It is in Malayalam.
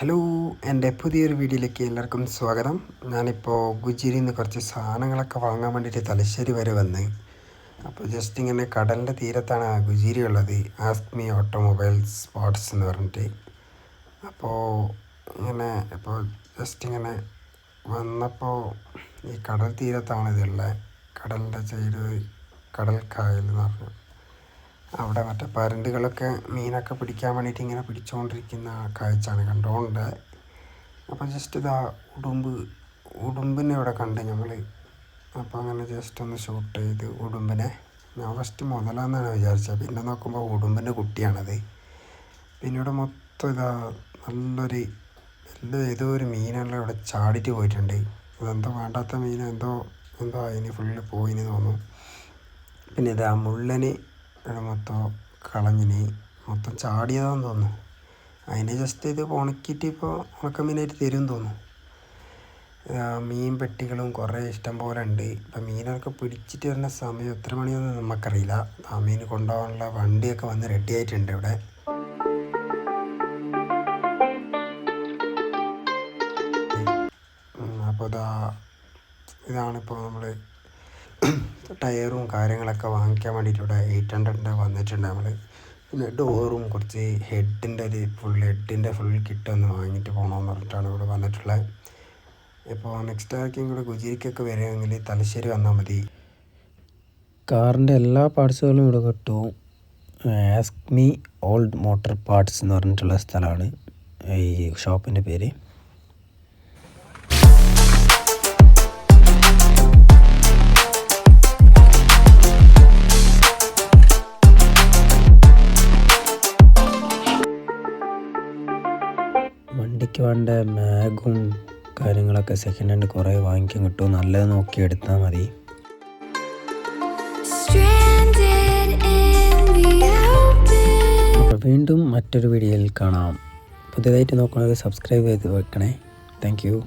ഹലോ, എൻ്റെ പുതിയൊരു വീഡിയോയിലേക്ക് എല്ലാവർക്കും സ്വാഗതം. ഞാനിപ്പോൾ ഗുജിരിയിൽ നിന്ന് കുറച്ച് സാധനങ്ങളൊക്കെ വാങ്ങാൻ വേണ്ടിയിട്ട് തലശ്ശേരി വരെ വന്ന്. അപ്പോൾ ജസ്റ്റ് ഇങ്ങനെ കടലിൻ്റെ തീരത്താണ് ഗുജിരി ഉള്ളത്, ആസ്ക് മീ ഓട്ടോമൊബൈൽസ് സ്പോർട്സ് എന്ന് പറഞ്ഞിട്ട്. ഇപ്പോൾ ജസ്റ്റ് ഇങ്ങനെ വന്നപ്പോൾ ഈ കടൽ തീരത്താണ് ഇതുള്ളത്. കടലിൻ്റെ സൈഡ് കടൽ കായൽ എന്ന് പറഞ്ഞു. അവിടെ മറ്റേ പരുന്തുകളൊക്കെ മീനൊക്കെ പിടിക്കാൻ വേണ്ടിയിട്ട് ഇങ്ങനെ പിടിച്ചുകൊണ്ടിരിക്കുന്ന കാഴ്ചയാണ് കണ്ടുകൊണ്ട്. അപ്പോൾ ജസ്റ്റ് ഇതാ ഉടുമ്പിനെ ഇവിടെ കണ്ട് ഞങ്ങൾ. അപ്പോൾ അങ്ങനെ ജസ്റ്റ് ഒന്ന് ഷൂട്ട് ചെയ്ത് ഉടുമ്പിനെ. ഞാൻ ഫസ്റ്റ് മുതലാന്നാണ് വിചാരിച്ചത്, പിന്നെ നോക്കുമ്പോൾ ഉടുമ്പിൻ്റെ കുട്ടിയാണത്. പിന്നെ ഇവിടെ മൊത്തം ഇതാ നല്ലൊരു ഏതോ ഒരു മീനെല്ലാം ഇവിടെ ചാടിയിട്ട് പോയിട്ടുണ്ട്. അതെന്തോ വേണ്ടാത്ത മീൻ എന്തോ അതിന് ഫുള്ള് പോയിന് തോന്നുന്നു. പിന്നെ ഇതാ മുള്ളന് മൊത്തം കളഞ്ഞിന്, മൊത്തം ചാടിയതാണെന്ന് തോന്നുന്നു. അതിനെ ജസ്റ്റ് ഇത് ഉണക്കിയിട്ട് ഇപ്പോൾ ഉണക്കമീനായിട്ട് തരും തോന്നുന്നു. മീൻ പെട്ടികളും കുറേ ഇഷ്ടം പോലെ ഉണ്ട്. ഇപ്പം മീനൊക്കെ പിടിച്ചിട്ട് വരുന്ന സമയം എത്ര മണിയൊന്നും നമുക്കറിയില്ല. ആ മീൻ കൊണ്ടുപോകാനുള്ള വണ്ടിയൊക്കെ വന്ന് റെഡി ആയിട്ടുണ്ട് ഇവിടെ. അപ്പോൾ ഇതാണിപ്പോൾ നമ്മൾ ടയറും കാര്യങ്ങളൊക്കെ വാങ്ങിക്കാൻ വേണ്ടിയിട്ട് ഇവിടെ 800 വന്നിട്ടുണ്ട് നമ്മൾ. പിന്നെ ഡോറും കുറച്ച് ഹെഡിൻ്റെ ഫുൾ കിറ്റ് ഒന്ന് വാങ്ങിയിട്ട് പോകണമെന്ന് പറഞ്ഞിട്ടാണ് ഇവിടെ വന്നിട്ടുള്ളത്. ഇപ്പോൾ നെക്സ്റ്റ് ആർക്കെങ്കിലും ഇവിടെ ഗുജിരിക്കൊക്കെ വരികയാണെങ്കിൽ തലശ്ശേരി വന്നാൽ മതി. കാറിൻ്റെ എല്ലാ പാർട്സുകളും ഇവിടെ കിട്ടും. Ask me old motor parts എന്ന് പറഞ്ഞിട്ടുള്ള സ്ഥലമാണ് ഈ ഷോപ്പിൻ്റെ പേര്. വണ്ടിക്ക് വേണ്ട മാഗും കാര്യങ്ങളൊക്കെ സെക്കൻഡ് ഹാൻഡ് കുറേ വാങ്ങിക്കാൻ കിട്ടും. നല്ലത് നോക്കി എടുത്താൽ മതി. അപ്പോൾ വീണ്ടും മറ്റൊരു വീഡിയോയിൽ കാണാം. പുതിയതായിട്ട് നോക്കുന്നത് സബ്സ്ക്രൈബ് ചെയ്ത് വെക്കണേ. Thank you.